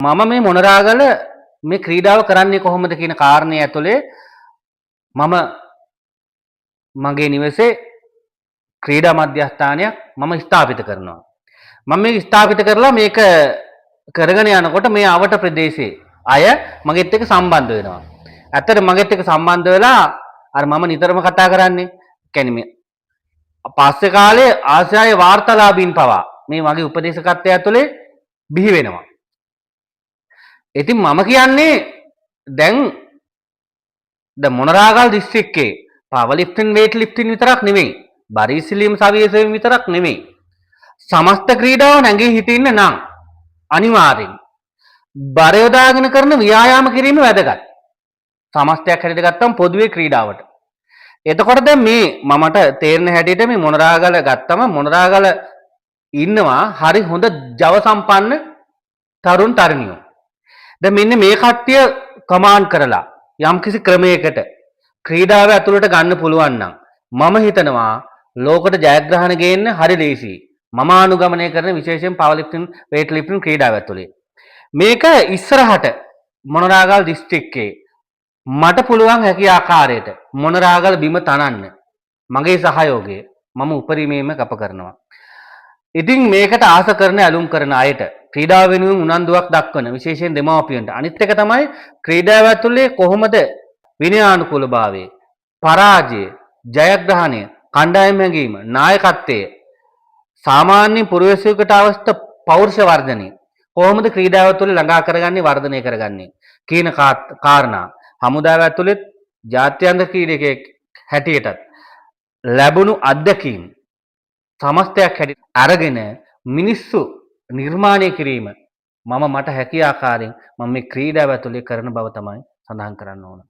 මම මේ මොනරාගල මේ ක්‍රීඩාව කරන්නේ කොහොමද කියන කාරණය ඇතුලේ මම මගේ නිවසේ ක්‍රීඩා මධ්‍යස්ථානයක් මම ස්ථාපිත කරනවා. මම මේක ස්ථාපිත කරලා මේක කරගෙන යනකොට මේ අවට ප්‍රදේශයේ අය මගෙත් එක්ක සම්බන්ධ වෙනවා. ඇත්තට මගෙත් එක්ක සම්බන්ධ වෙලා අර මම නිතරම කතා කරන්නේ කියන්නේ මේ පස්සේ කාලේ ආසියාවේ වාර්තාලාභීන් පවා මේ මගේ උපදේශකත්වය ඇතුලේ බිහි වෙනවා. ඉතින් මම කියන්නේ දැන් මොනරාගල් දිස්ත්‍රික්කයේ පවර් ලිෆ්ටින් වේට් ලිෆ්ටින් විතරක් නෙමෙයි බරිසිලියම් සවියසෙම විතරක් නෙමෙයි සමස්ත ක්‍රීඩාව නැගී හිටින්න නම් අනිවාර්යෙන් බර යොදාගෙන කරන ව්‍යායාම කිරීම වැදගත්. සමස්තයක් හැටියට ගත්තම පොදුවේ ක්‍රීඩාවට. එතකොට දැන් මේ මමට තේරෙන හැටියට මේ මොනරාගල ගත්තම මොනරාගල ඉන්නවා හරි හොඳ ජව සම්පන්න තරුණ තරුණියෝ. දැන් මෙන්න මේ කට්ටිය කමාන්ඩ් කරලා යම්කිසි ක්‍රමයකට ක්‍රීඩාව ඇතුළට ගන්න පුළුවන් නම් මම හිතනවා ලෝකෙට ජයග්‍රහණ ගේන්න හරි ලේසියි. මම අනුගමනය කරන විශේෂයෙන් පවර් ලිෆ්ටින් වේට් ලිෆ්ටින් ක්‍රීඩාව ඇතුලේ. මේක ඉස්සරහට මොනරාගල් දිස්ත්‍රික්කයේ මට පුළුවන් හැකි ආකාරයට මොනරාගල බිම තනන්න මගේ සහයෝගය මම උපරිමයෙන්ම කැප කරනවා. ඉතින් මේකට ආස කරන ඇලුම් කරන අයට ක්‍රීඩාව වෙනුවෙන් උනන්දුවක් දක්වන විශේෂයෙන් දෙමාපියන්ට අනිත් එක තමයි ක්‍රීඩාව ඇතුලේ කොහොමද විනයානුකූලභාවය පරාජය ජයග්‍රහණය කණ්ඩායම් හැඟීම නායකත්වය සාමාන්‍ය පුරවැසියෙකුට අවශ්‍ය පෞරුෂ වර්ධනය කොහොමද ක්‍රීඩාව තුළ ළඟා කරගන්නේ වර්ධනය කරගන්නේ කියන කාරණා හමුදාව ඇතුළේ ජාත්‍යන්තර ක්‍රීඩකයෙක් හැටියටත් ලැබුණු අත්දැකීම් සමස්තයක් හැටියට අරගෙන මිනිස්සු නිර්මාණය කිරීම මම මට හැකි ආකාරයෙන් මම මේ ක්‍රීඩාව ඇතුලේ කරන බව තමයි සඳහන් කරන්න ඕන.